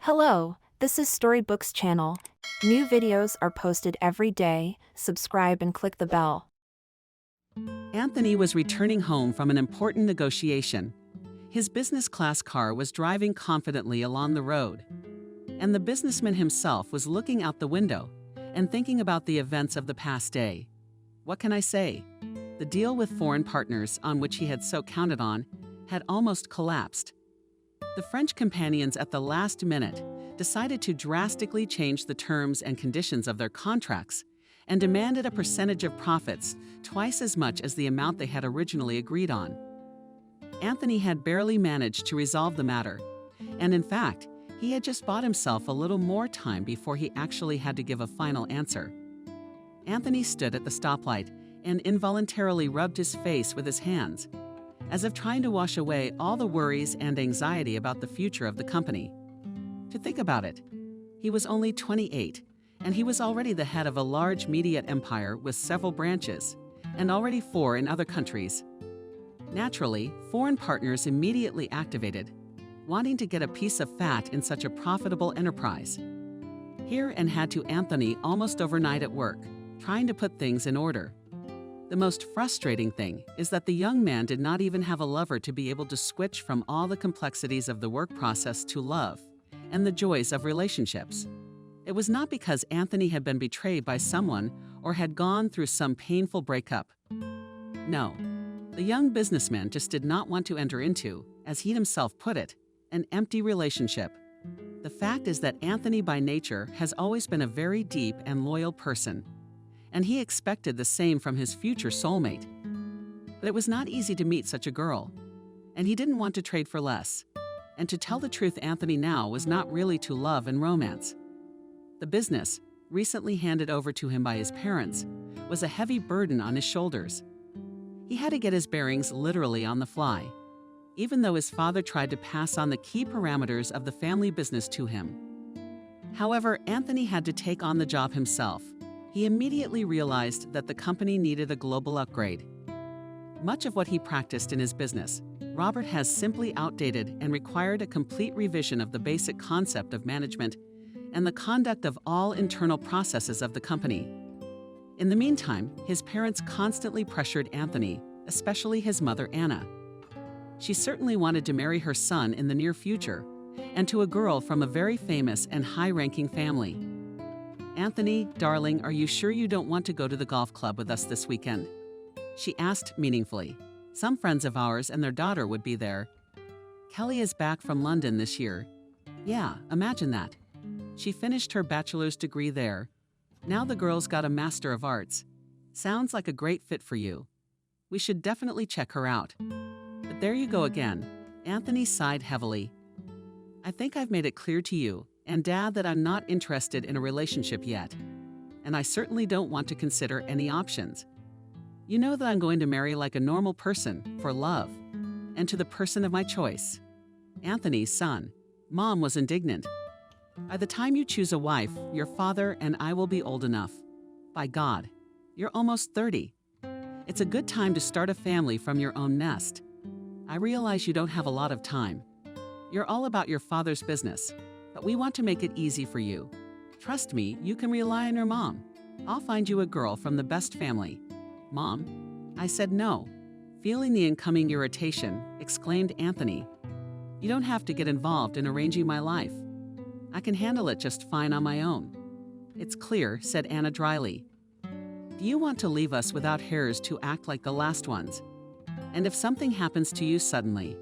Hello, this is Storybooks channel. New videos are posted every day. Subscribe and click the bell. Anthony was returning home from an important negotiation. His business class car was driving confidently along the road, and the businessman himself was looking out the window and thinking about the events of the past day. What can I say? The deal with foreign partners on which he had so counted on had almost collapsed. The French companions at the last minute decided to drastically change the terms and conditions of their contracts and demanded a percentage of profits twice as much as the amount they had originally agreed on. Anthony had barely managed to resolve the matter, and in fact, he had just bought himself a little more time before he actually had to give a final answer. Anthony stood at the stoplight and involuntarily rubbed his face with his hands, as if trying to wash away all the worries and anxiety about the future of the company. To think about it, he was only 28, and he was already the head of a large media empire with several branches, and already 4 in other countries. Naturally, foreign partners immediately activated, wanting to get a piece of fat in such a profitable enterprise. Here and had to Anthony almost overnight at work, trying to put things in order. The most frustrating thing is that the young man did not even have a lover to be able to switch from all the complexities of the work process to love and the joys of relationships. It was not because Anthony had been betrayed by someone or had gone through some painful breakup. No, the young businessman just did not want to enter into, as he himself put it, an empty relationship. The fact is that Anthony by nature has always been a very deep and loyal person, and he expected the same from his future soulmate. But it was not easy to meet such a girl, and he didn't want to trade for less. And to tell the truth, Anthony now was not really to love and romance. The business, recently handed over to him by his parents, was a heavy burden on his shoulders. He had to get his bearings literally on the fly, even though his father tried to pass on the key parameters of the family business to him. However, Anthony had to take on the job himself. He immediately realized that the company needed a global upgrade. Much of what he practiced in his business, Robert has simply outdated and required a complete revision of the basic concept of management and the conduct of all internal processes of the company. In the meantime, his parents constantly pressured Anthony, especially his mother Anna. She certainly wanted to marry her son in the near future, and to a girl from a very famous and high-ranking family. "Anthony, darling, are you sure you don't want to go to the golf club with us this weekend?" she asked meaningfully. Some friends of ours and their daughter would be there. Kelly is back from London this year. Yeah, imagine that. She finished her bachelor's degree there. Now the girl's got a Master of Arts. Sounds like a great fit for you. We should definitely check her out. But there you go again. Anthony sighed heavily. "I think I've made it clear to you and Dad that I'm not interested in a relationship yet. And I certainly don't want to consider any options. You know that I'm going to marry like a normal person, for love, and to the person of my choice." Anthony's son. Mom was indignant. "By the time you choose a wife, your father and I will be old enough. By God, you're almost 30. It's a good time to start a family from your own nest. I realize you don't have a lot of time. You're all about your father's business, but we want to make it easy for you. Trust me, you can rely on your mom. I'll find you a girl from the best family." "Mom?" I said no. Feeling the incoming irritation, exclaimed Anthony. "You don't have to get involved in arranging my life. I can handle it just fine on my own." "It's clear," said Anna dryly. "Do you want to leave us without heirs to act like the last ones? And if something happens to you suddenly?"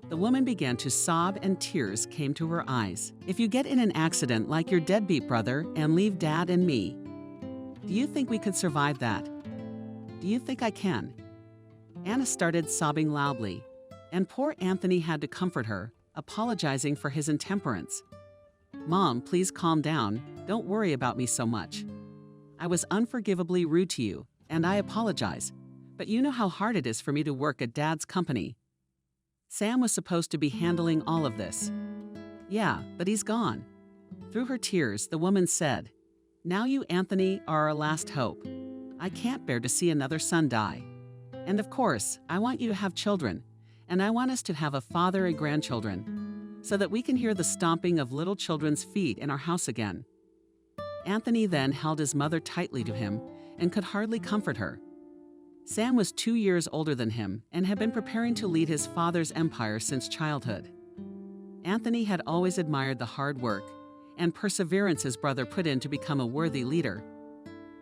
The woman began to sob and tears came to her eyes. "If you get in an accident like your deadbeat brother and leave Dad and me, do you think we could survive that? Do you think I can?" Anna started sobbing loudly, and poor Anthony had to comfort her, apologizing for his intemperance. "Mom, please calm down. Don't worry about me so much. I was unforgivably rude to you, and I apologize, but you know how hard it is for me to work at Dad's company. Sam was supposed to be handling all of this." "Yeah, but he's gone." Through her tears, the woman said, "Now you, Anthony, are our last hope. I can't bear to see another son die. And of course, I want you to have children, and I want us to have a father and grandchildren. so that we can hear the stomping of little children's feet in our house again." Anthony then held his mother tightly to him and could hardly comfort her. Sam was 2 years older than him and had been preparing to lead his father's empire since childhood. Anthony had always admired the hard work and perseverance his brother put in to become a worthy leader.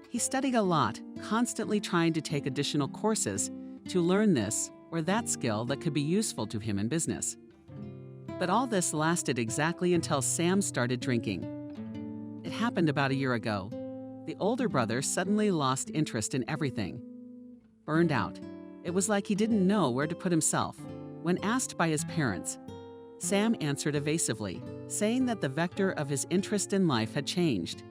He studied a lot, constantly trying to take additional courses to learn this or that skill that could be useful to him in business. But all this lasted exactly until Sam started drinking. It happened about a year ago. The older brother suddenly lost interest in everything. Burned out. It was like he didn't know where to put himself. When asked by his parents, Sam answered evasively, saying that the vector of his interest in life had changed.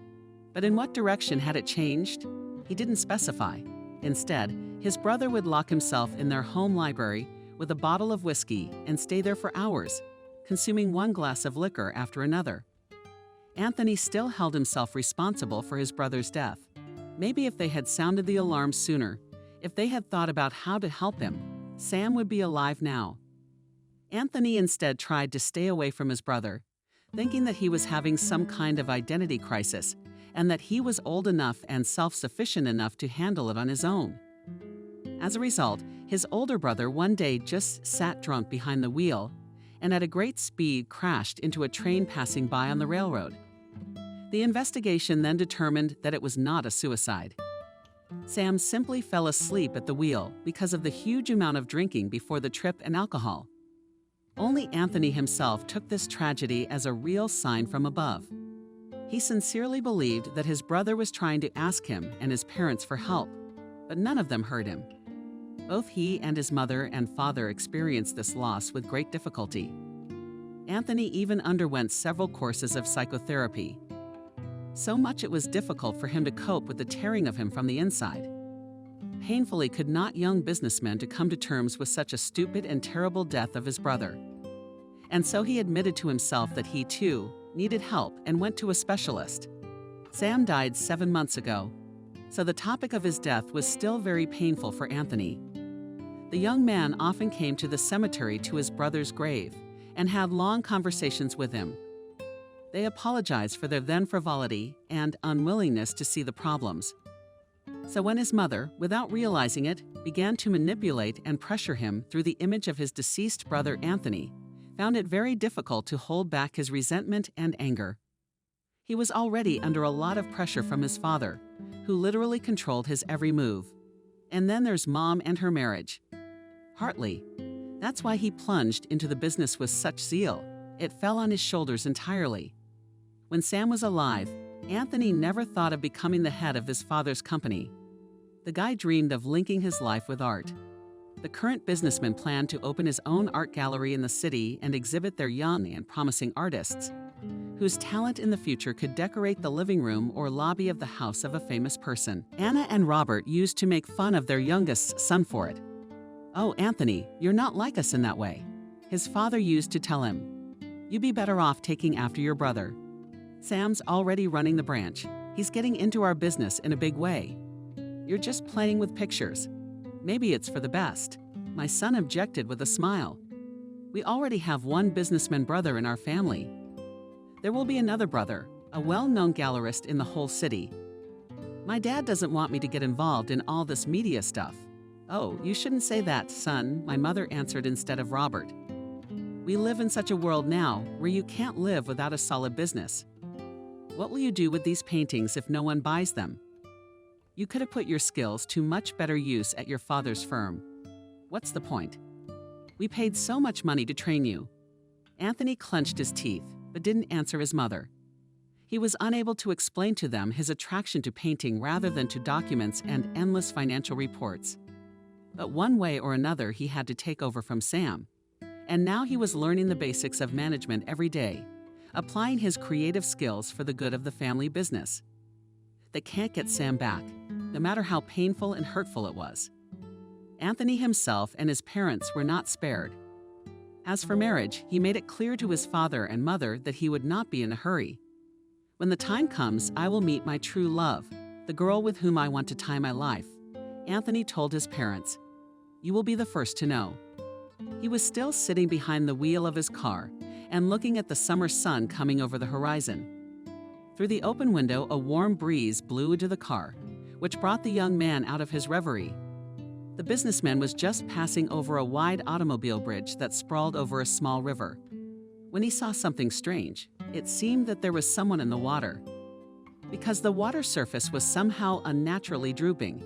But in what direction had it changed? He didn't specify. Instead, his brother would lock himself in their home library with a bottle of whiskey and stay there for hours, consuming one glass of liquor after another. Anthony still held himself responsible for his brother's death. Maybe if they had sounded the alarm sooner, if they had thought about how to help him, Sam would be alive now. Anthony instead tried to stay away from his brother, thinking that he was having some kind of identity crisis and that he was old enough and self-sufficient enough to handle it on his own. As a result, his older brother one day just sat drunk behind the wheel and at a great speed crashed into a train passing by on the railroad. The investigation then determined that it was not a suicide. Sam simply fell asleep at the wheel because of the huge amount of drinking before the trip and alcohol. Only Anthony himself took this tragedy as a real sign from above. He sincerely believed that his brother was trying to ask him and his parents for help, but none of them heard him. Both he and his mother and father experienced this loss with great difficulty. Anthony even underwent several courses of psychotherapy. So much it was difficult for him to cope with the tearing of him from the inside. Painfully could not young businessmen to come to terms with such a stupid and terrible death of his brother. And so he admitted to himself that he, too, needed help and went to a specialist. Sam died 7 months ago, so the topic of his death was still very painful for Anthony. The young man often came to the cemetery to his brother's grave and had long conversations with him. They apologized for their then frivolity and unwillingness to see the problems. So when his mother, without realizing it, began to manipulate and pressure him through the image of his deceased brother Anthony, found it very difficult to hold back his resentment and anger. He was already under a lot of pressure from his father, who literally controlled his every move. And then there's Mom and her marriage. Partly. That's why he plunged into the business with such zeal. It fell on his shoulders entirely. When Sam was alive, Anthony never thought of becoming the head of his father's company. The guy dreamed of linking his life with art. The current businessman planned to open his own art gallery in the city and exhibit their young and promising artists, whose talent in the future could decorate the living room or lobby of the house of a famous person. Anna and Robert used to make fun of their youngest son for it. "Oh, Anthony, you're not like us in that way," his father used to tell him. "You'd be better off taking after your brother. Sam's already running the branch. He's getting into our business in a big way. You're just playing with pictures. Maybe it's for the best." My son objected with a smile. "We already have one businessman brother in our family. There will be another brother, a well-known gallerist in the whole city. My dad doesn't want me to get involved in all this media stuff." "Oh, you shouldn't say that, son," my mother answered instead of Robert. "We live in such a world now where you can't live without a solid business. What will you do with these paintings if no one buys them? You could have put your skills to much better use at your father's firm. What's the point? We paid so much money to train you." Anthony clenched his teeth, but didn't answer his mother. He was unable to explain to them his attraction to painting rather than to documents and endless financial reports. But one way or another he had to take over from Sam. And now he was learning the basics of management every day, applying his creative skills for the good of the family business. They can't get Sam back, no matter how painful and hurtful it was. Anthony himself and his parents were not spared. As for marriage, he made it clear to his father and mother that he would not be in a hurry. "When the time comes, I will meet my true love, the girl with whom I want to tie my life," Anthony told his parents. "You will be the first to know." He was still sitting behind the wheel of his car, and looking at the summer sun coming over the horizon. Through the open window, a warm breeze blew into the car, which brought the young man out of his reverie. The businessman was just passing over a wide automobile bridge that sprawled over a small river, when he saw something strange. It seemed that there was someone in the water, because the water surface was somehow unnaturally drooping.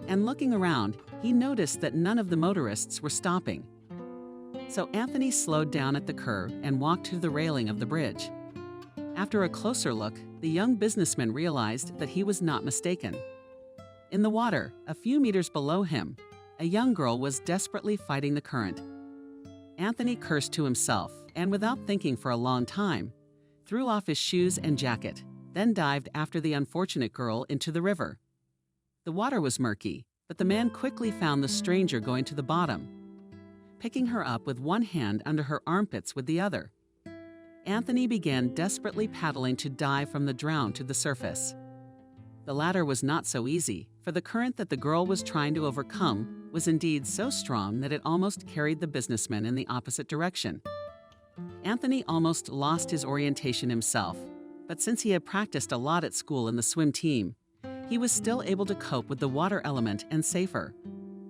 And looking around, he noticed that none of the motorists were stopping. So Anthony slowed down at the curb and walked to the railing of the bridge. After a closer look, the young businessman realized that he was not mistaken. In the water, a few meters below him, a young girl was desperately fighting the current. Anthony cursed to himself and, without thinking for a long time, threw off his shoes and jacket, then dived after the unfortunate girl into the river. The water was murky, but the man quickly found the stranger going to the bottom, picking her up with one hand under her armpits with the other. Anthony began desperately paddling to dive from the drown to the surface. The latter was not so easy, for the current that the girl was trying to overcome was indeed so strong that it almost carried the businessman in the opposite direction. Anthony almost lost his orientation himself, but since he had practiced a lot at school in the swim team, he was still able to cope with the water element and safer.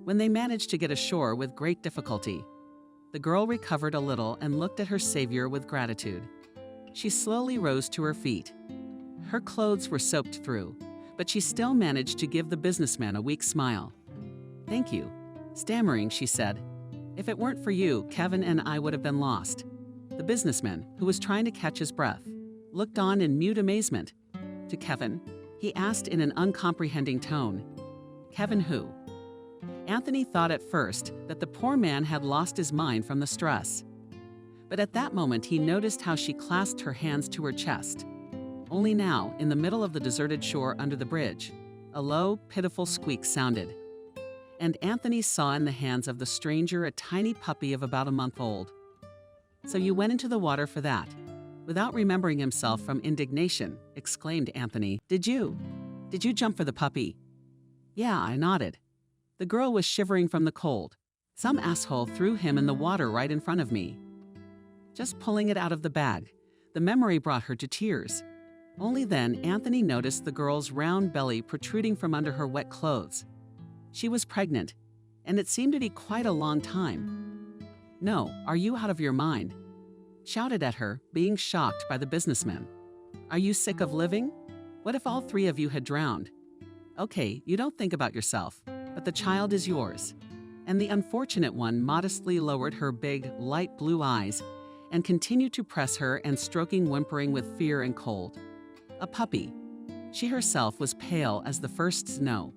When they managed to get ashore with great difficulty, the girl recovered a little and looked at her savior with gratitude. She slowly rose to her feet. Her clothes were soaked through, but she still managed to give the businessman a weak smile. "Thank you." Stammering, she said, "If it weren't for you, Kevin and I would have been lost." The businessman, who was trying to catch his breath, looked on in mute amazement. "To Kevin?" he asked in an uncomprehending tone. "Kevin who?" Anthony thought at first that the poor man had lost his mind from the stress. But at that moment he noticed how she clasped her hands to her chest. Only now, in the middle of the deserted shore under the bridge, a low, pitiful squeak sounded. And Anthony saw in the hands of the stranger a tiny puppy of about a month old. "So you went into the water for that?" Without remembering himself from indignation, exclaimed Anthony. Did you jump for the puppy?" "Yeah," I nodded. The girl was shivering from the cold. "Some asshole threw him in the water right in front of me." Just pulling it out of the bag, the memory brought her to tears. Only then Anthony noticed the girl's round belly protruding from under her wet clothes. She was pregnant, and it seemed to be quite a long time. "No, are you out of your mind?" shouted at her, being shocked by the businessman. "Are you sick of living? What if all three of you had drowned? Okay, you don't think about yourself, but the child is yours." And the unfortunate one modestly lowered her big, light blue eyes and continued to press her and stroking, whimpering with fear and cold. A puppy. She herself was pale as the first snow.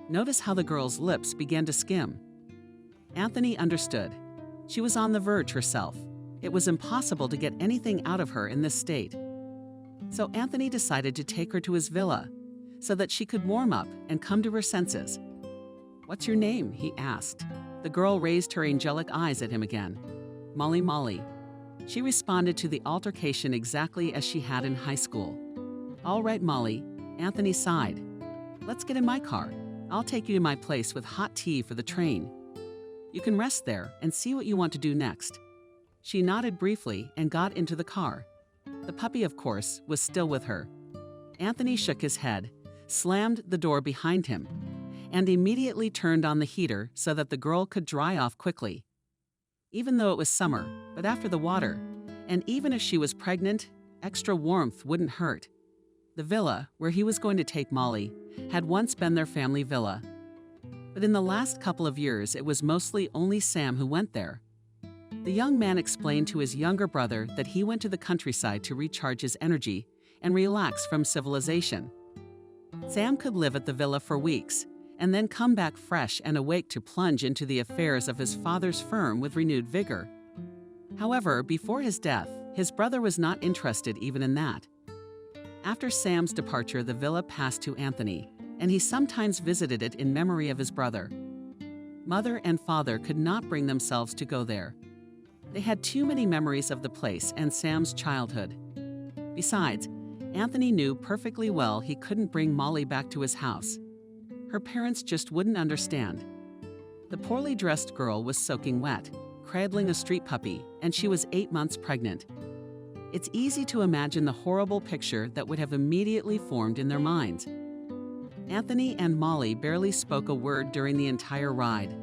Notice how the girl's lips began to skim. Anthony understood. She was on the verge herself. It was impossible to get anything out of her in this state. So Anthony decided to take her to his villa so that she could warm up and come to her senses. "What's your name?" he asked. The girl raised her angelic eyes at him again. "Molly, Molly." She responded to the altercation exactly as she had in high school. "All right, Molly," Anthony sighed. "Let's get in my car. I'll take you to my place with hot tea for the train. You can rest there and see what you want to do next." She nodded briefly and got into the car. The puppy, of course, was still with her. Anthony shook his head, slammed the door behind him, and immediately turned on the heater so that the girl could dry off quickly. Even though it was summer, but after the water, and even if she was pregnant, extra warmth wouldn't hurt. The villa, where he was going to take Molly, had once been their family villa. But in the last couple of years, it was mostly only Sam who went there. The young man explained to his younger brother that he went to the countryside to recharge his energy and relax from civilization. Sam could live at the villa for weeks, and then come back fresh and awake to plunge into the affairs of his father's firm with renewed vigor. However, before his death, his brother was not interested even in that. After Sam's departure, the villa passed to Anthony, and he sometimes visited it in memory of his brother. Mother and father could not bring themselves to go there. They had too many memories of the place and Sam's childhood. Besides, Anthony knew perfectly well he couldn't bring Molly back to his house. Her parents just wouldn't understand. The poorly dressed girl was soaking wet, cradling a street puppy, and she was 8 months pregnant. It's easy to imagine the horrible picture that would have immediately formed in their minds. Anthony and Molly barely spoke a word during the entire ride.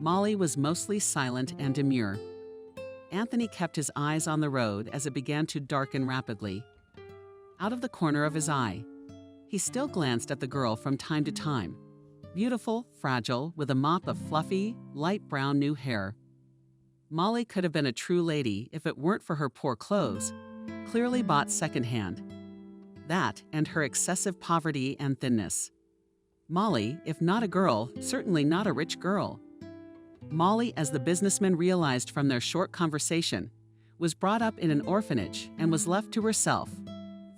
Molly was mostly silent and demure. Anthony kept his eyes on the road as it began to darken rapidly. Out of the corner of his eye, he still glanced at the girl from time to time. Beautiful, fragile, with a mop of fluffy, light brown new hair. Molly could have been a true lady if it weren't for her poor clothes, clearly bought secondhand. That and her excessive poverty and thinness. Molly, if not a girl, certainly not a rich girl. Molly, as the businessman realized from their short conversation, was brought up in an orphanage and was left to herself.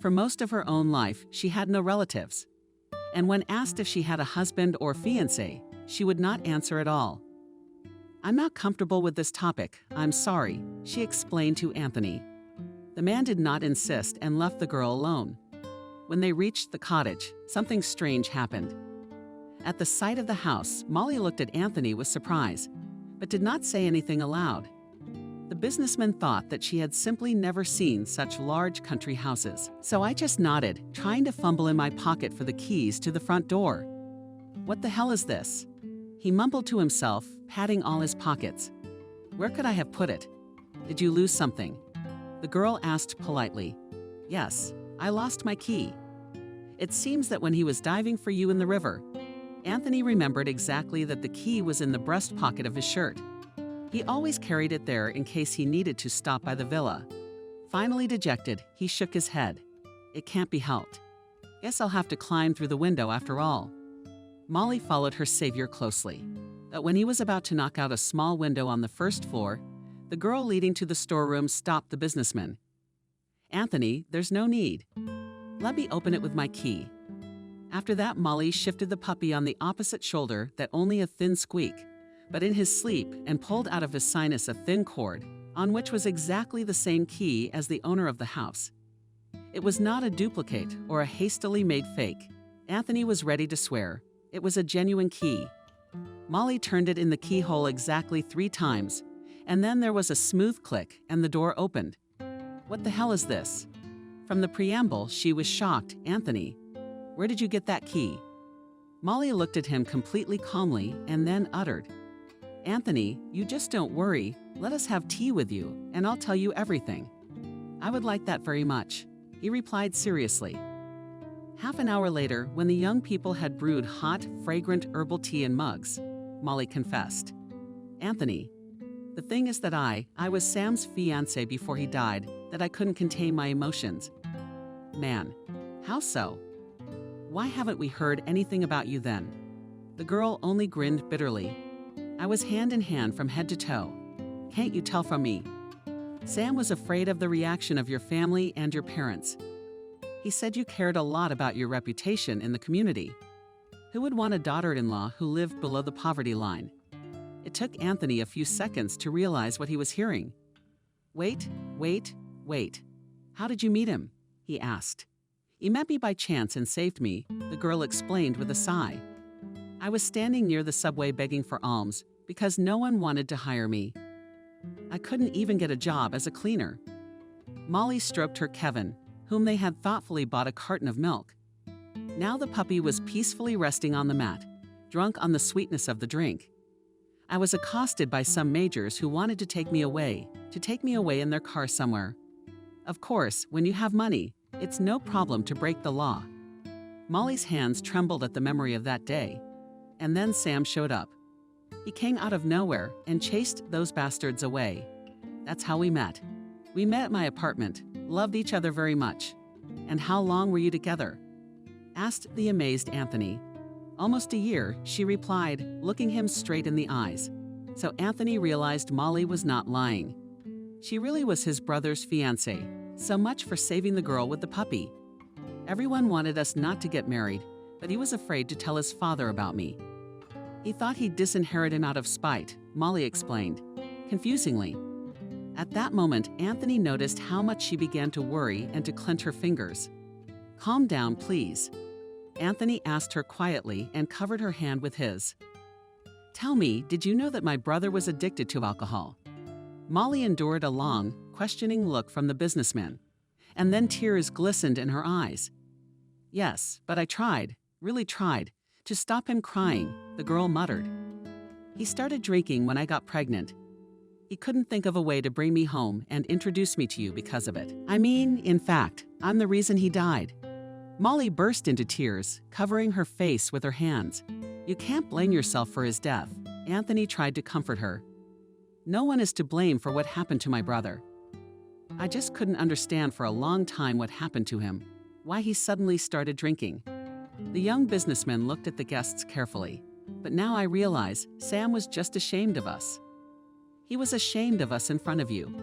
For most of her own life, she had no relatives. And when asked if she had a husband or fiancé, she would not answer at all. "I'm not comfortable with this topic, I'm sorry," she explained to Anthony. The man did not insist and left the girl alone. When they reached the cottage, something strange happened. At the sight of the house, Molly looked at Anthony with surprise, but did not say anything aloud. The businessman thought that she had simply never seen such large country houses. So I just nodded, trying to fumble in my pocket for the keys to the front door. "What the hell is this?" He mumbled to himself, patting all his pockets. "Where could I have put it? Did you lose something?" The girl asked politely. "Yes, I lost my key." It seems that when he was diving for you in the river, Anthony remembered exactly that the key was in the breast pocket of his shirt. He always carried it there in case he needed to stop by the villa. Finally dejected, he shook his head. "It can't be helped. Guess I'll have to climb through the window after all." Molly followed her savior closely. But when he was about to knock out a small window on the first floor, the girl leading to the storeroom stopped the businessman. "Anthony, there's no need. Let me open it with my key." After that, Molly shifted the puppy on the opposite shoulder that only a thin squeak, but in his sleep, and pulled out of his sinus a thin cord, on which was exactly the same key as the owner of the house. It was not a duplicate or a hastily made fake. Anthony was ready to swear. It was a genuine key. Molly turned it in the keyhole exactly 3 times, and then there was a smooth click and the door opened. "What the hell is this?" From the preamble, she was shocked. "Anthony, where did you get that key?" Molly looked at him completely calmly and then uttered, "Anthony, you just don't worry. Let us have tea with you, and I'll tell you everything." "I would like that very much," he replied seriously. Half an hour later, when the young people had brewed hot, fragrant herbal tea in mugs, Molly confessed, "Anthony, the thing is that I was Sam's fiancé before he died, that I couldn't contain my emotions." "Man, how so? Why haven't we heard anything about you then?" The girl only grinned bitterly. "I was hand in hand from head to toe. Can't you tell from me? Sam was afraid of the reaction of your family and your parents. He said you cared a lot about your reputation in the community. Who would want a daughter-in-law who lived below the poverty line?" It took Anthony a few seconds to realize what he was hearing. Wait. How did you meet him?" he asked. "He met me by chance and saved me," the girl explained with a sigh. "I was standing near the subway begging for alms because no one wanted to hire me. I couldn't even get a job as a cleaner." Molly stroked her Kevin, whom they had thoughtfully bought a carton of milk. Now the puppy was peacefully resting on the mat, drunk on the sweetness of the drink. "I was accosted by some majors who wanted to take me away in their car somewhere. Of course, when you have money, it's no problem to break the law." Molly's hands trembled at the memory of that day. And then Sam showed up. He came out of nowhere and chased those bastards away. That's how we met. We met at my apartment, loved each other very much. "And how long were you together?" asked the amazed Anthony. "Almost a year," she replied, looking him straight in the eyes. So Anthony realized Molly was not lying. She really was his brother's fiancée. So much for saving the girl with the puppy. "Everyone wanted us not to get married, but he was afraid to tell his father about me. He thought he'd disinherit him out of spite," Molly explained, confusingly. At that moment, Anthony noticed how much she began to worry and to clench her fingers. "Calm down, please," Anthony asked her quietly and covered her hand with his. "Tell me, did you know that my brother was addicted to alcohol? Molly endured a long, questioning look from the businessman, and then tears glistened in her eyes. "Yes, but I tried, really tried, to stop him crying," the girl muttered. "He started drinking when I got pregnant. He couldn't think of a way to bring me home and introduce me to you because of it. I mean, in fact, I'm the reason he died." Molly burst into tears, covering her face with her hands. "You can't blame yourself for his death," Anthony tried to comfort her. "No one is to blame for what happened to my brother. I just couldn't understand for a long time what happened to him, why he suddenly started drinking." The young businessman looked at the guests carefully. "But now I realize Sam was just ashamed of us. He was ashamed of us in front of you.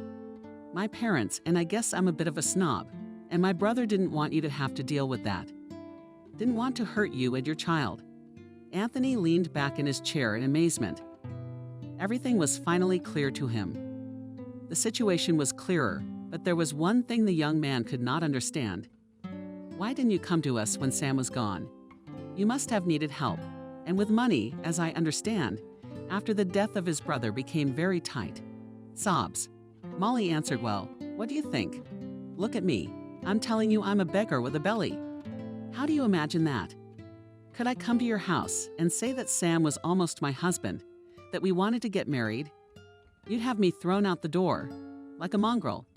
My parents, and I guess I'm a bit of a snob, and my brother didn't want you to have to deal with that. Didn't want to hurt you and your child." Anthony leaned back in his chair in amazement. Everything was finally clear to him. The situation was clearer, but there was one thing the young man could not understand. "Why didn't you come to us when Sam was gone? You must have needed help, and with money, as I understand, after the death of his brother became very tight." Sobs. Molly answered, "Well, what do you think? Look at me. I'm telling you I'm a beggar with a belly. How do you imagine that? Could I come to your house and say that Sam was almost my husband, that we wanted to get married? You'd have me thrown out the door, like a mongrel."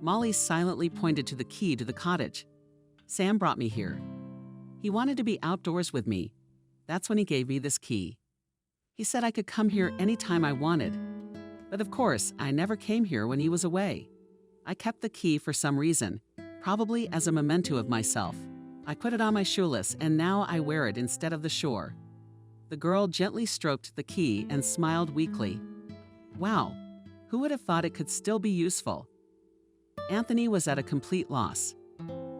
Molly silently pointed to the key to the cottage. "Sam brought me here. He wanted to be outdoors with me. That's when he gave me this key. He said I could come here anytime I wanted. But of course, I never came here when he was away. I kept the key for some reason, probably as a memento of myself. I put it on my shoelace and now I wear it instead of the shore." The girl gently stroked the key and smiled weakly. Wow, who would have thought it could still be useful? Anthony was at a complete loss.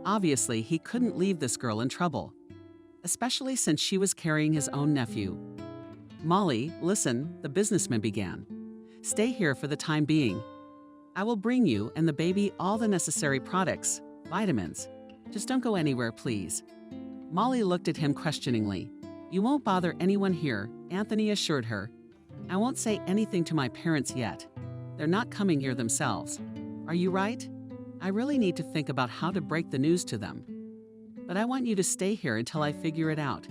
Obviously, he couldn't leave this girl in trouble, especially since she was carrying his own nephew. "Molly, listen," the businessman began. "Stay here for the time being. I will bring you and the baby all the necessary products, vitamins. Just don't go anywhere, please." Molly looked at him questioningly. "You won't bother anyone here," Anthony assured her. "I won't say anything to my parents yet. They're not coming here themselves. Are you right? I really need to think about how to break the news to them. But I want you to stay here until I figure it out.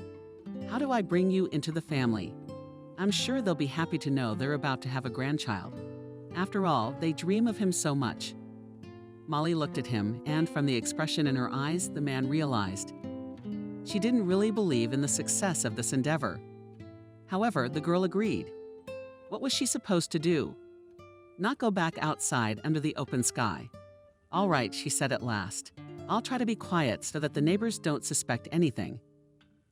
How do I bring you into the family? I'm sure they'll be happy to know they're about to have a grandchild. After all, they dream of him so much." Molly looked at him, and from the expression in her eyes, the man realized she didn't really believe in the success of this endeavor. However, the girl agreed. What was she supposed to do? Not go back outside under the open sky. "All right," she said at last. "I'll try to be quiet so that the neighbors don't suspect anything."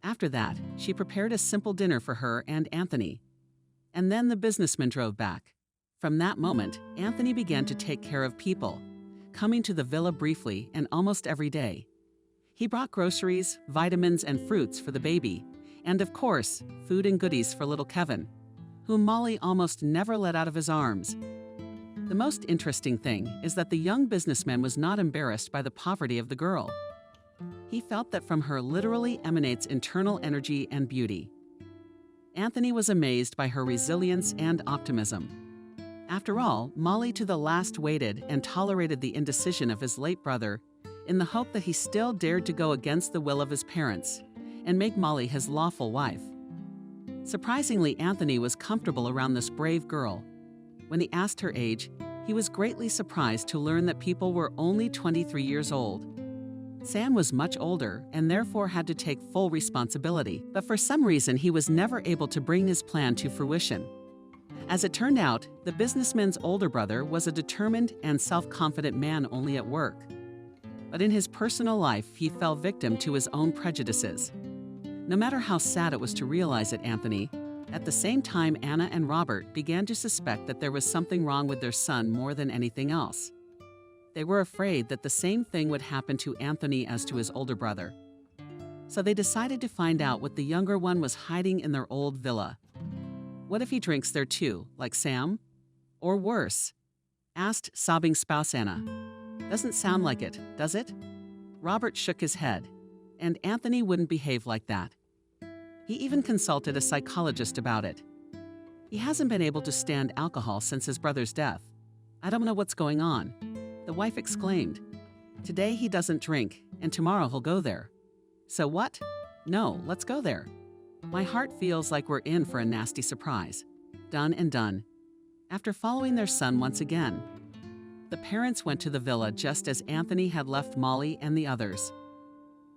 After that, she prepared a simple dinner for her and Anthony. And then the businessman drove back. From that moment, Anthony began to take care of people, coming to the villa briefly and almost every day. He brought groceries, vitamins, and fruits for the baby, and of course, food and goodies for little Kevin, whom Molly almost never let out of his arms. The most interesting thing is that the young businessman was not embarrassed by the poverty of the girl. He felt that from her literally emanates internal energy and beauty. Anthony was amazed by her resilience and optimism. After all, Molly to the last waited and tolerated the indecision of his late brother in the hope that he still dared to go against the will of his parents and make Molly his lawful wife. Surprisingly, Anthony was comfortable around this brave girl. When he asked her age, he was greatly surprised to learn that people were only 23 years old. Sam was much older and therefore had to take full responsibility, but for some reason he was never able to bring his plan to fruition. As it turned out, the businessman's older brother was a determined and self-confident man only at work. But in his personal life, he fell victim to his own prejudices. No matter how sad it was to realize it, Anthony, at the same time Anna and Robert began to suspect that there was something wrong with their son more than anything else. They were afraid that the same thing would happen to Anthony as to his older brother. So they decided to find out what the younger one was hiding in their old villa. What if he drinks there too, like Sam? Or worse? Asked sobbing spouse Anna. Doesn't sound like it, does it? Robert shook his head, and Anthony wouldn't behave like that. He even consulted a psychologist about it. He hasn't been able to stand alcohol since his brother's death. I don't know what's going on. The wife exclaimed. Today he doesn't drink, and tomorrow he'll go there. So what? No, let's go there. My heart feels like we're in for a nasty surprise. Done and done. After following their son once again, the parents went to the villa just as Anthony had left Molly and the others.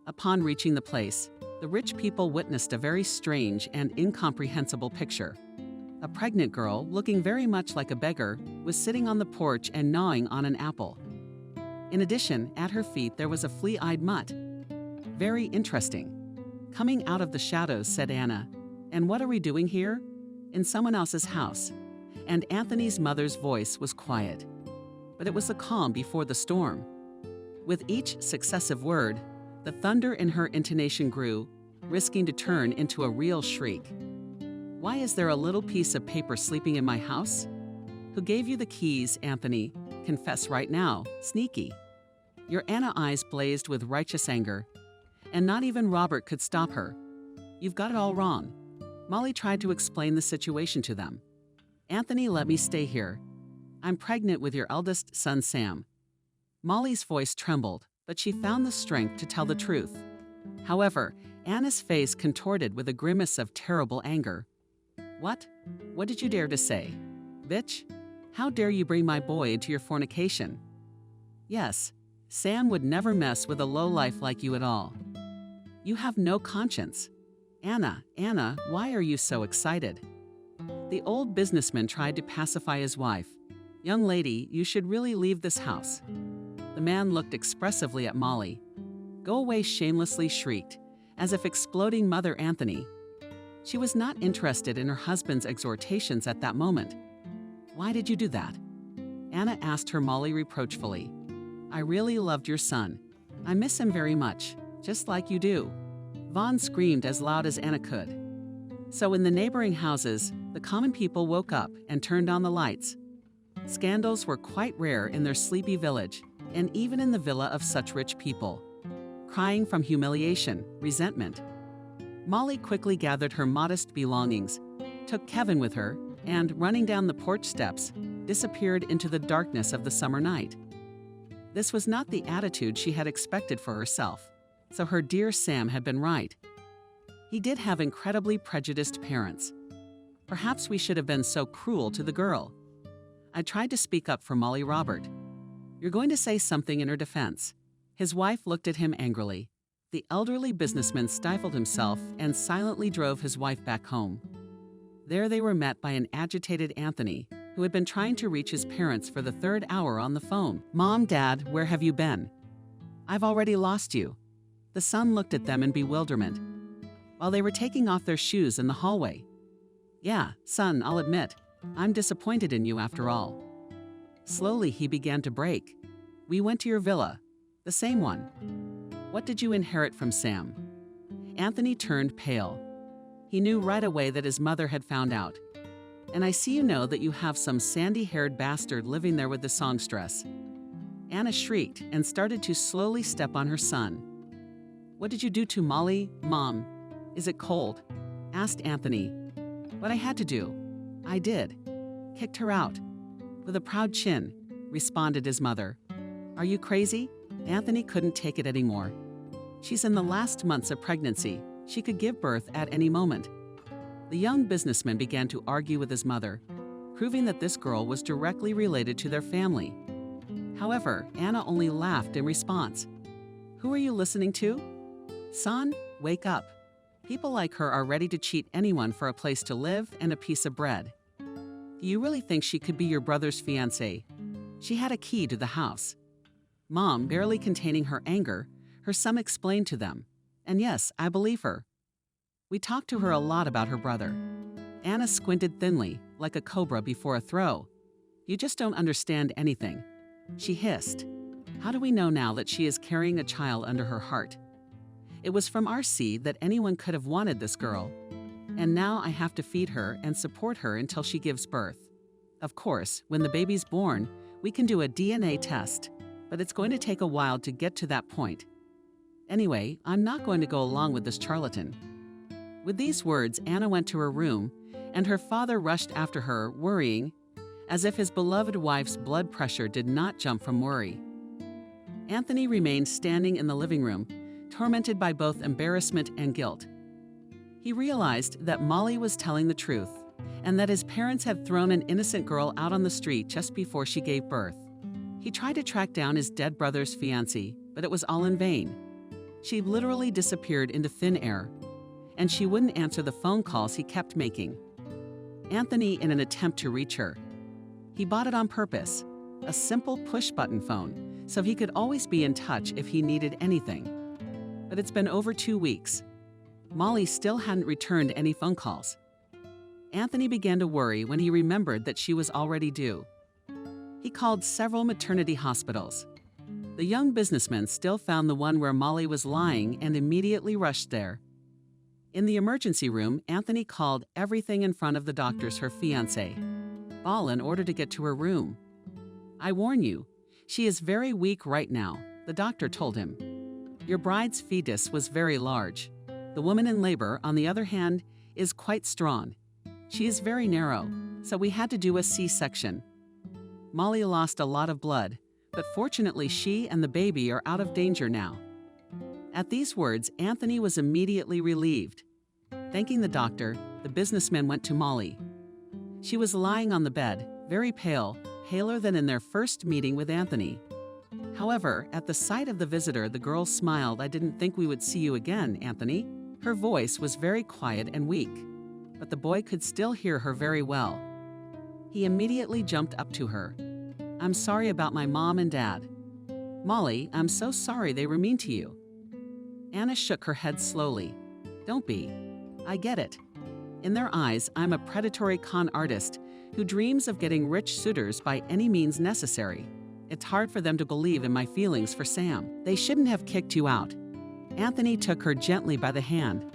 Upon reaching the place, the rich people witnessed a very strange and incomprehensible picture. A pregnant girl, looking very much like a beggar, was sitting on the porch and gnawing on an apple. In addition, at her feet there was a flea-eyed mutt. Very interesting. Coming out of the shadows, said Anna. And what are we doing here? In someone else's house. And Anthony's mother's voice was quiet. But it was the calm before the storm. With each successive word, the thunder in her intonation grew, risking to turn into a real shriek. Why is there a little piece of paper sleeping in my house? Who gave you the keys, Anthony? Confess right now, sneaky. Your Anna eyes blazed with righteous anger, and not even Robert could stop her. You've got it all wrong. Molly tried to explain the situation to them. Anthony let me stay here. I'm pregnant with your eldest son, Sam. Molly's voice trembled, but she found the strength to tell the truth. However, Anna's face contorted with a grimace of terrible anger. What? What did you dare to say? Bitch? How dare you bring my boy into your fornication? Yes, Sam would never mess with a lowlife like you at all. You have no conscience. Anna, why are you so excited? The old businessman tried to pacify his wife. Young lady, you should really leave this house. The man looked expressively at Molly. Go away, shamelessly shrieked, as if exploding Mother Anthony. She was not interested in her husband's exhortations at that moment. Why did you do that? Anna asked her Molly reproachfully. I really loved your son. I miss him very much, just like you do. Vaughn screamed as loud as Anna could. So in the neighboring houses, the common people woke up and turned on the lights. Scandals were quite rare in their sleepy village, and even in the villa of such rich people. Crying from humiliation, resentment. Molly quickly gathered her modest belongings, took Kevin with her, and, running down the porch steps, disappeared into the darkness of the summer night. This was not the attitude she had expected for herself, so her dear Sam had been right. He did have incredibly prejudiced parents. Perhaps we should have been so cruel to the girl. I tried to speak up for Molly Robert. You're going to say something in her defense. His wife looked at him angrily. The elderly businessman stifled himself and silently drove his wife back home. There they were met by an agitated Anthony, who had been trying to reach his parents for the third hour on the phone. Mom, Dad, where have you been? I've already lost you. The son looked at them in bewilderment, while they were taking off their shoes in the hallway. Yeah, son, I'll admit, I'm disappointed in you after all. Slowly he began to break. We went to your villa, the same one. What did you inherit from Sam? Anthony turned pale. He knew right away that his mother had found out. And I see you know that you have some sandy-haired bastard living there with the songstress. Anna shrieked and started to slowly step on her son. What did you do to Molly? Mom, is it cold? Asked Anthony. What I had to do. I did. Kicked her out. With a proud chin, responded his mother. Are you crazy? Anthony couldn't take it anymore. She's in the last months of pregnancy. She could give birth at any moment. The young businessman began to argue with his mother, proving that this girl was directly related to their family. However, Anna only laughed in response. Who are you listening to? Son, wake up. People like her are ready to cheat anyone for a place to live and a piece of bread. Do you really think she could be your brother's fiancée? She had a key to the house. Mom, barely containing her anger, her son explained to them. And yes, I believe her. We talked to her a lot about her brother. Anna squinted thinly, like a cobra before a throw. You just don't understand anything. She hissed. How do we know now that she is carrying a child under her heart? It was from our seed that anyone could have wanted this girl. And now I have to feed her and support her until she gives birth. Of course, when the baby's born, we can do a DNA test, but it's going to take a while to get to that point. Anyway, I'm not going to go along with this charlatan. With these words, Anna went to her room, and her father rushed after her, worrying, as if his beloved wife's blood pressure did not jump from worry. Anthony remained standing in the living room, tormented by both embarrassment and guilt. He realized that Molly was telling the truth, and that his parents had thrown an innocent girl out on the street just before she gave birth. He tried to track down his dead brother's fiancée, but it was all in vain. She literally disappeared into thin air, and she wouldn't answer the phone calls he kept making. Anthony, in an attempt to reach her, he bought it on purpose, a simple push-button phone, so he could always be in touch if he needed anything. But it's been over 2 weeks. Molly still hadn't returned any phone calls. Anthony began to worry when he remembered that she was already due. He called several maternity hospitals. The young businessman still found the one where Molly was lying and immediately rushed there. In the emergency room, Anthony called everything in front of the doctors her fiancé, all in order to get to her room. "I warn you, she is very weak right now," the doctor told him. "Your bride's fetus was very large. The woman in labor, on the other hand, is quite strong. She is very narrow, so we had to do a C-section. Molly lost a lot of blood, but fortunately she and the baby are out of danger now." At these words, Anthony was immediately relieved. Thanking the doctor, the businessman went to Molly. She was lying on the bed, very pale, paler than in their first meeting with Anthony. However, at the sight of the visitor, the girl smiled. "I didn't think we would see you again, Anthony." Her voice was very quiet and weak, but the boy could still hear her very well. He immediately jumped up to her. "I'm sorry about my mom and dad." "Molly, I'm so sorry they were mean to you." Anna shook her head slowly. "Don't be. I get it. In their eyes, I'm a predatory con artist who dreams of getting rich suitors by any means necessary. It's hard for them to believe in my feelings for Sam. They shouldn't have kicked you out." Anthony took her gently by the hand.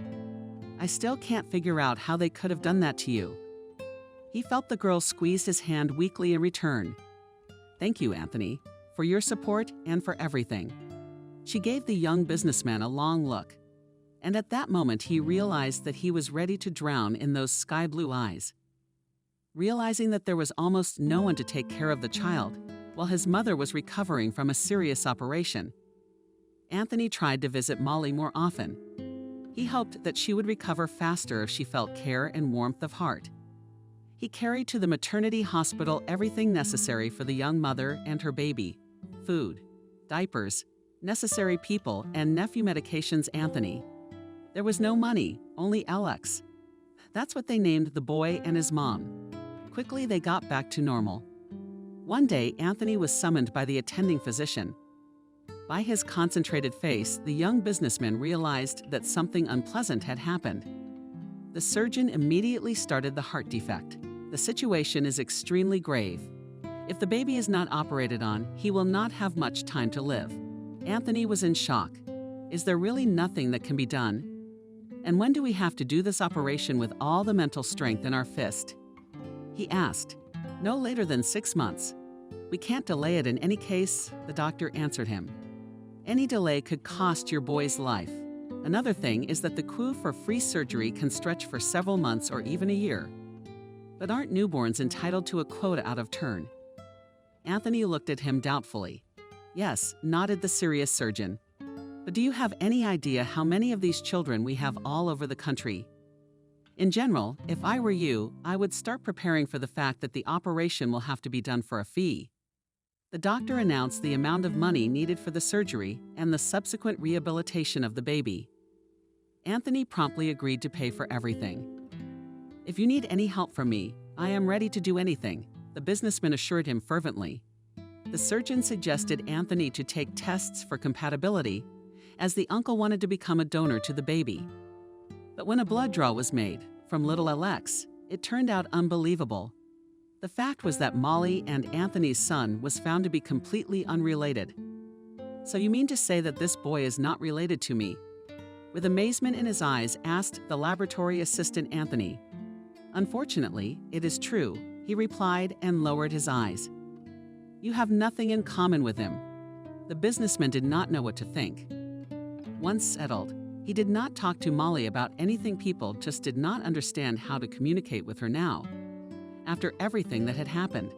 "I still can't figure out how they could have done that to you." He felt the girl squeeze his hand weakly in return. "Thank you, Anthony, for your support and for everything." She gave the young businessman a long look, and at that moment he realized that he was ready to drown in those sky-blue eyes. Realizing that there was almost no one to take care of the child, while his mother was recovering from a serious operation, Anthony tried to visit Molly more often. He hoped that she would recover faster if she felt care and warmth of heart. He carried to the maternity hospital everything necessary for the young mother and her baby: food, diapers, necessary people, and nephew medications. Anthony. There was no money, only Alex. That's what they named the boy and his mom. Quickly they got back to normal. One day, Anthony was summoned by the attending physician. By his concentrated face, the young businessman realized that something unpleasant had happened. The surgeon immediately started the heart defect. "The situation is extremely grave. If the baby is not operated on, he will not have much time to live." Anthony was in shock. Is there really nothing that can be done? And when do we have to do this operation with all the mental strength in our fist? He asked. "No later than 6 months. We can't delay it in any case," the doctor answered him. "Any delay could cost your boy's life. Another thing is that the queue for free surgery can stretch for several months or even a year. But aren't newborns entitled to a quota out of turn?" Anthony looked at him doubtfully. "Yes," nodded the serious surgeon. "But do you have any idea how many of these children we have all over the country? In general, if I were you, I would start preparing for the fact that the operation will have to be done for a fee." The doctor announced the amount of money needed for the surgery and the subsequent rehabilitation of the baby. Anthony promptly agreed to pay for everything. "If you need any help from me, I am ready to do anything," the businessman assured him fervently. The surgeon suggested Anthony to take tests for compatibility, as the uncle wanted to become a donor to the baby. But when a blood draw was made from little Alex, it turned out unbelievable. The fact was that Molly and Anthony's son was found to be completely unrelated. "So you mean to say that this boy is not related to me?" With amazement in his eyes, asked the laboratory assistant Anthony. "Unfortunately, it is true," he replied and lowered his eyes. "You have nothing in common with him." The businessman did not know what to think. Once settled, he did not talk to Molly about anything. People just did not understand how to communicate with her now, after everything that had happened.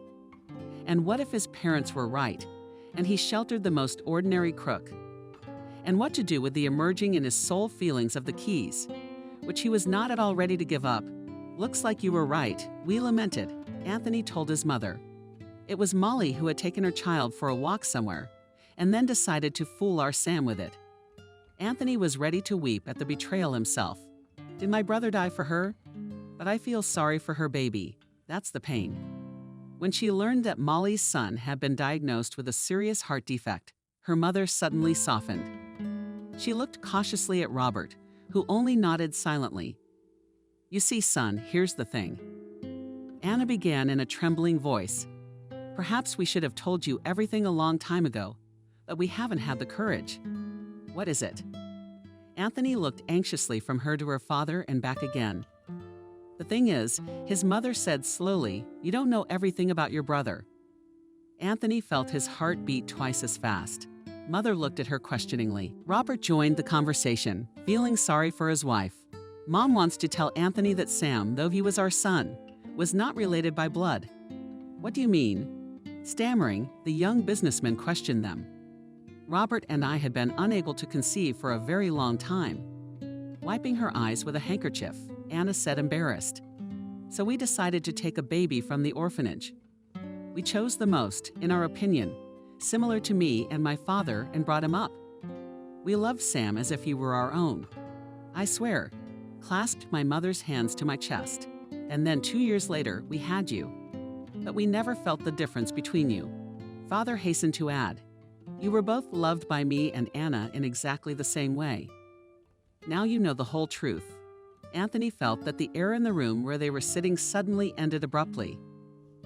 And what if his parents were right, and he sheltered the most ordinary crook? And what to do with the emerging in his soul feelings of the keys, which he was not at all ready to give up. "Looks like you were right, we lamented," Anthony told his mother. It was Molly who had taken her child for a walk somewhere, and then decided to fool our Sam with it. Anthony was ready to weep at the betrayal himself. Did my brother die for her? But I feel sorry for her baby. That's the pain. When she learned that Molly's son had been diagnosed with a serious heart defect, her mother suddenly softened. She looked cautiously at Robert, who only nodded silently. "You see, son, here's the thing." Anna began in a trembling voice. "Perhaps we should have told you everything a long time ago, but we haven't had the courage." "What is it?" Anthony looked anxiously from her to her father and back again. "The thing is," his mother said slowly, "you don't know everything about your brother." Anthony felt his heart beat twice as fast. Mother looked at her questioningly. Robert joined the conversation, feeling sorry for his wife. "Mom wants to tell Anthony that Sam, though he was our son, was not related by blood." "What do you mean?" Stammering, the young businessman questioned them. "Robert and I had been unable to conceive for a very long time." Wiping her eyes with a handkerchief, Anna said, embarrassed. "So we decided to take a baby from the orphanage. We chose the most, in our opinion, similar to me and my father, and brought him up. We loved Sam as if he were our own. I swear," clasped my mother's hands to my chest. "And then 2 years later, we had you. But we never felt the difference between you." Father hastened to add, "You were both loved by me and Anna in exactly the same way. Now you know the whole truth." Anthony felt that the air in the room where they were sitting suddenly ended abruptly.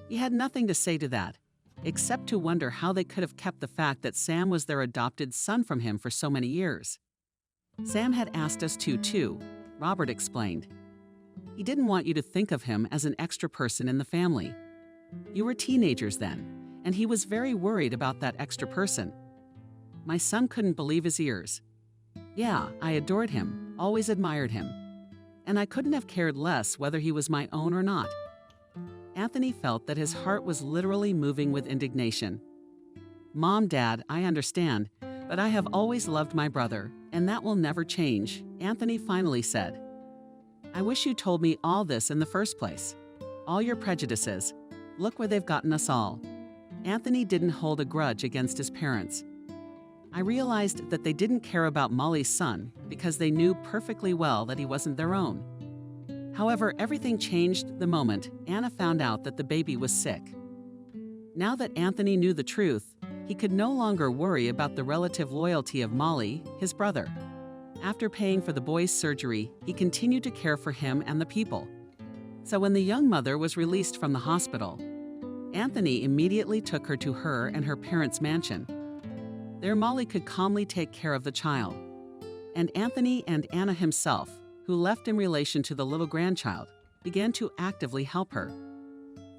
He had nothing to say to that, except to wonder how they could have kept the fact that Sam was their adopted son from him for so many years. "Sam had asked us to, too," Robert explained. "He didn't want you to think of him as an extra person in the family. You were teenagers then, and he was very worried about that extra person." My son couldn't believe his ears. "Yeah, I adored him, always admired him. And I couldn't have cared less whether he was my own or not." Anthony felt that his heart was literally moving with indignation. "Mom, Dad, I understand, but I have always loved my brother, and that will never change," Anthony finally said. "I wish you told me all this in the first place. All your prejudices. Look where they've gotten us all." Anthony didn't hold a grudge against his parents. "I realized that they didn't care about Molly's son because they knew perfectly well that he wasn't their own. However, everything changed the moment Anna found out that the baby was sick. Now that Anthony knew the truth, he could no longer worry about the relative loyalty of Molly, his brother. After paying for the boy's surgery, he continued to care for him and the people. So when the young mother was released from the hospital, Anthony immediately took her to her and her parents' mansion. There Molly could calmly take care of the child. And Anthony and Anna himself, who left in relation to the little grandchild, began to actively help her.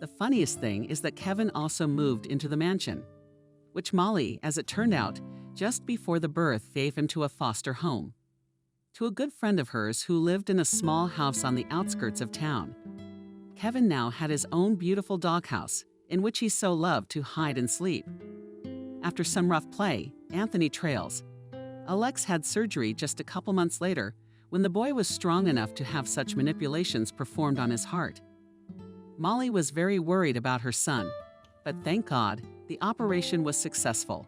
The funniest thing is that Kevin also moved into the mansion, which Molly, as it turned out, just before the birth gave him to a foster home. To a good friend of hers who lived in a small house on the outskirts of town. Kevin now had his own beautiful doghouse, in which he so loved to hide and sleep. After some rough play, Anthony trails. Alex had surgery just a couple months later, when the boy was strong enough to have such manipulations performed on his heart. Molly was very worried about her son, but thank God, the operation was successful.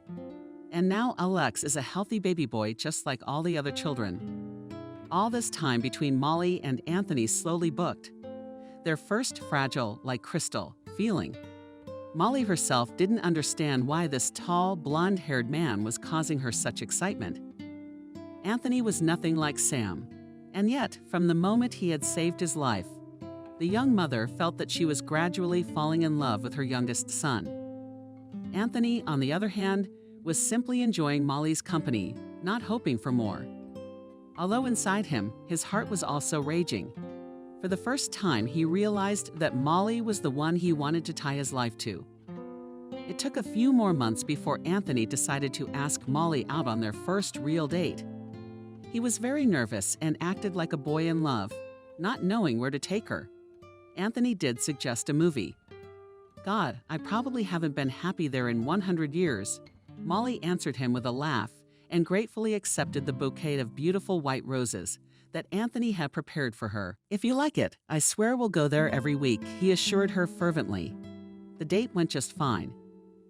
And now Alex is a healthy baby boy just like all the other children. All this time between Molly and Anthony slowly booked. Their first fragile, like crystal, feeling. Molly herself didn't understand why this tall, blonde-haired man was causing her such excitement. Anthony was nothing like Sam, and yet, from the moment he had saved his life, the young mother felt that she was gradually falling in love with her youngest son. Anthony, on the other hand, was simply enjoying Molly's company, not hoping for more. Although inside him, his heart was also raging. For the first time, he realized that Molly was the one he wanted to tie his life to. It took a few more months before Anthony decided to ask Molly out on their first real date. He was very nervous and acted like a boy in love, not knowing where to take her. Anthony did suggest a movie. God, I probably haven't been happy there in 100 years. Molly answered him with a laugh and gratefully accepted the bouquet of beautiful white roses that Anthony had prepared for her. If you like it, I swear we'll go there every week, he assured her fervently. The date went just fine.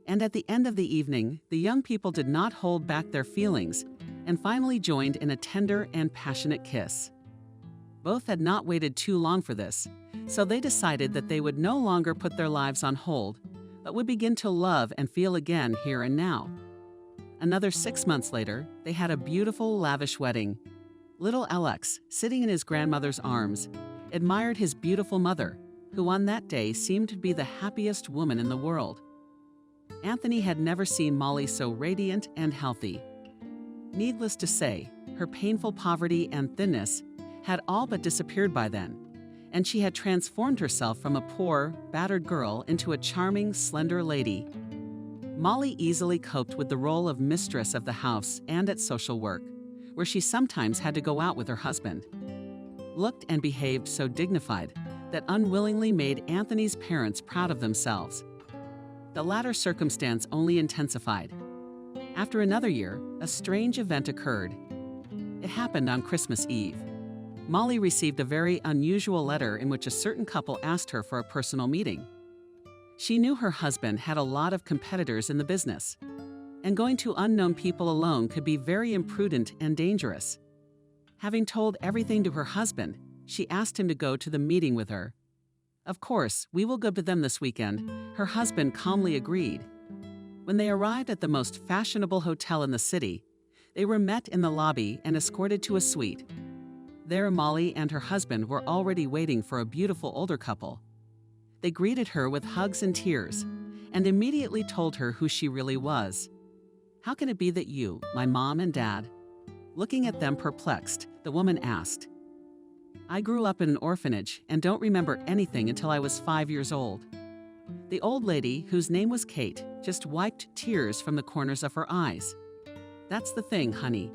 And at the end of the evening, the young people did not hold back their feelings and finally joined in a tender and passionate kiss. Both had not waited too long for this, so they decided that they would no longer put their lives on hold, but would begin to love and feel again here and now. Another 6 months later, they had a beautiful, lavish wedding. Little Alex, sitting in his grandmother's arms, admired his beautiful mother, who on that day seemed to be the happiest woman in the world. Anthony had never seen Molly so radiant and healthy. Needless to say, her painful poverty and thinness had all but disappeared by then, and she had transformed herself from a poor, battered girl into a charming, slender lady. Molly easily coped with the role of mistress of the house and at social work, where she sometimes had to go out with her husband. Looked and behaved so dignified that unwillingly made Anthony's parents proud of themselves. The latter circumstance only intensified. After another year, a strange event occurred. It happened on Christmas Eve. Molly received a very unusual letter in which a certain couple asked her for a personal meeting. She knew her husband had a lot of competitors in the business, and going to unknown people alone could be very imprudent and dangerous. Having told everything to her husband, she asked him to go to the meeting with her. Of course, we will go to them this weekend, her husband calmly agreed. When they arrived at the most fashionable hotel in the city, they were met in the lobby and escorted to a suite. There, Molly and her husband were already waiting for a beautiful older couple. They greeted her with hugs and tears, and immediately told her who she really was. How can it be that you, my mom and dad? Looking at them perplexed, the woman asked. I grew up in an orphanage and don't remember anything until I was 5 years old. The old lady, whose name was Kate, just wiped tears from the corners of her eyes. That's the thing, honey.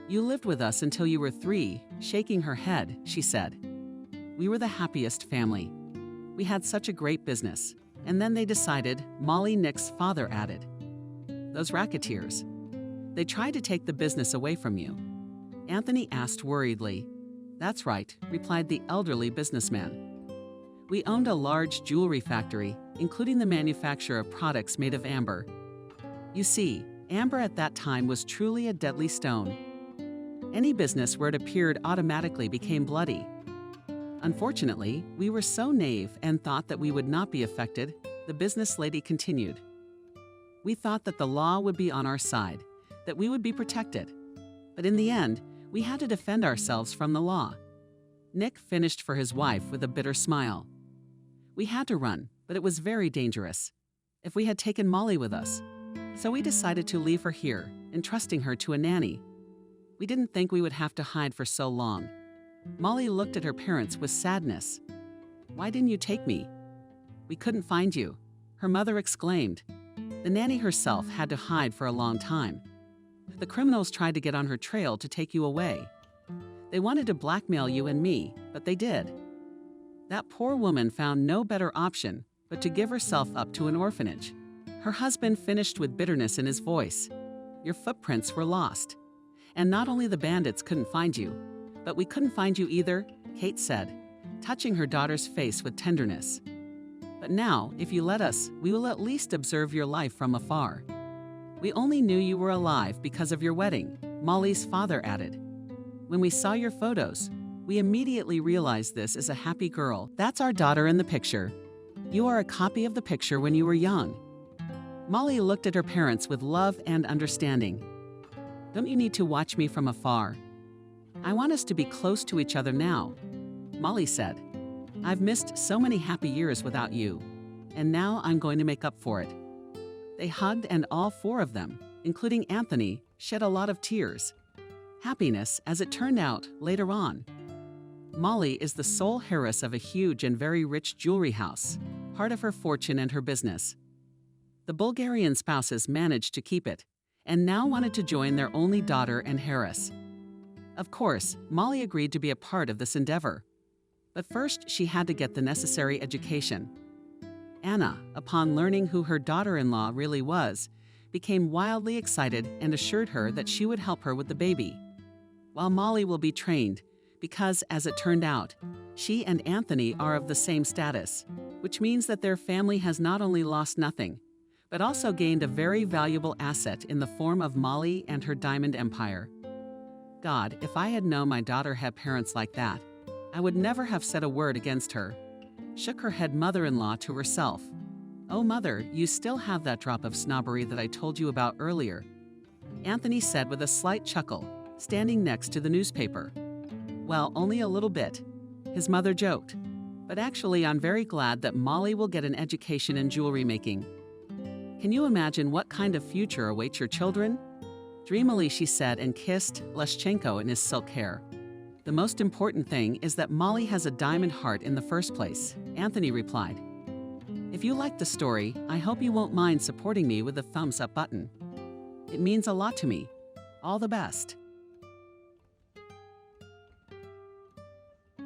You lived with us until you were 3, shaking her head, she said. We were the happiest family. We had such a great business. And then they decided, Molly, Nick's father added. Those racketeers. They tried to take the business away from you. Anthony asked worriedly. That's right, replied the elderly businessman. We owned a large jewelry factory, including the manufacture of products made of amber. You see, amber at that time was truly a deadly stone. Any business where it appeared automatically became bloody. Unfortunately, we were so naive and thought that we would not be affected, the business lady continued. We thought that the law would be on our side, that we would be protected. But in the end, we had to defend ourselves from the law. Nick finished for his wife with a bitter smile. We had to run, but it was very dangerous. If we had taken Molly with us. So we decided to leave her here, entrusting her to a nanny. We didn't think we would have to hide for so long. Molly looked at her parents with sadness. Why didn't you take me? We couldn't find you, her mother exclaimed. The nanny herself had to hide for a long time. The criminals tried to get on her trail to take you away. They wanted to blackmail you and me, but they did. That poor woman found no better option but to give herself up to an orphanage. Her husband finished with bitterness in his voice. Your footprints were lost. And not only the bandits couldn't find you, but we couldn't find you either, Kate said, touching her daughter's face with tenderness. But now, if you let us, we will at least observe your life from afar. We only knew you were alive because of your wedding, Molly's father added. When we saw your photos, we immediately realized this is a happy girl. That's our daughter in the picture. You are a copy of the picture when you were young. Molly looked at her parents with love and understanding. Don't you need to watch me from afar? I want us to be close to each other now, Molly said. I've missed so many happy years without you, and now I'm going to make up for it. They hugged, and all 4 of them, including Anthony, shed a lot of tears. Happiness, as it turned out, later on. Molly is the sole heiress of a huge and very rich jewelry house, part of her fortune and her business. The Bulgarian spouses managed to keep it, and now wanted to join their only daughter and heiress. Of course, Molly agreed to be a part of this endeavor. But first, she had to get the necessary education. Anna, upon learning who her daughter-in-law really was, became wildly excited and assured her that she would help her with the baby. While Molly will be trained, because, as it turned out, she and Anthony are of the same status, which means that their family has not only lost nothing, but also gained a very valuable asset in the form of Molly and her diamond empire. God, if I had known my daughter had parents like that, I would never have said a word against her. Shook her head mother-in-law to herself. Oh, mother, you still have that drop of snobbery that I told you about earlier, Anthony said with a slight chuckle, standing next to the newspaper. Well, only a little bit, his mother joked. But actually, I'm very glad that Molly will get an education in jewelry making. Can you imagine what kind of future awaits your children? Dreamily, she said and kissed Leshchenko in his silk hair. The most important thing is that Molly has a diamond heart in the first place, Anthony replied. If you like the story, I hope you won't mind supporting me with the thumbs up button. It means a lot to me. All the best.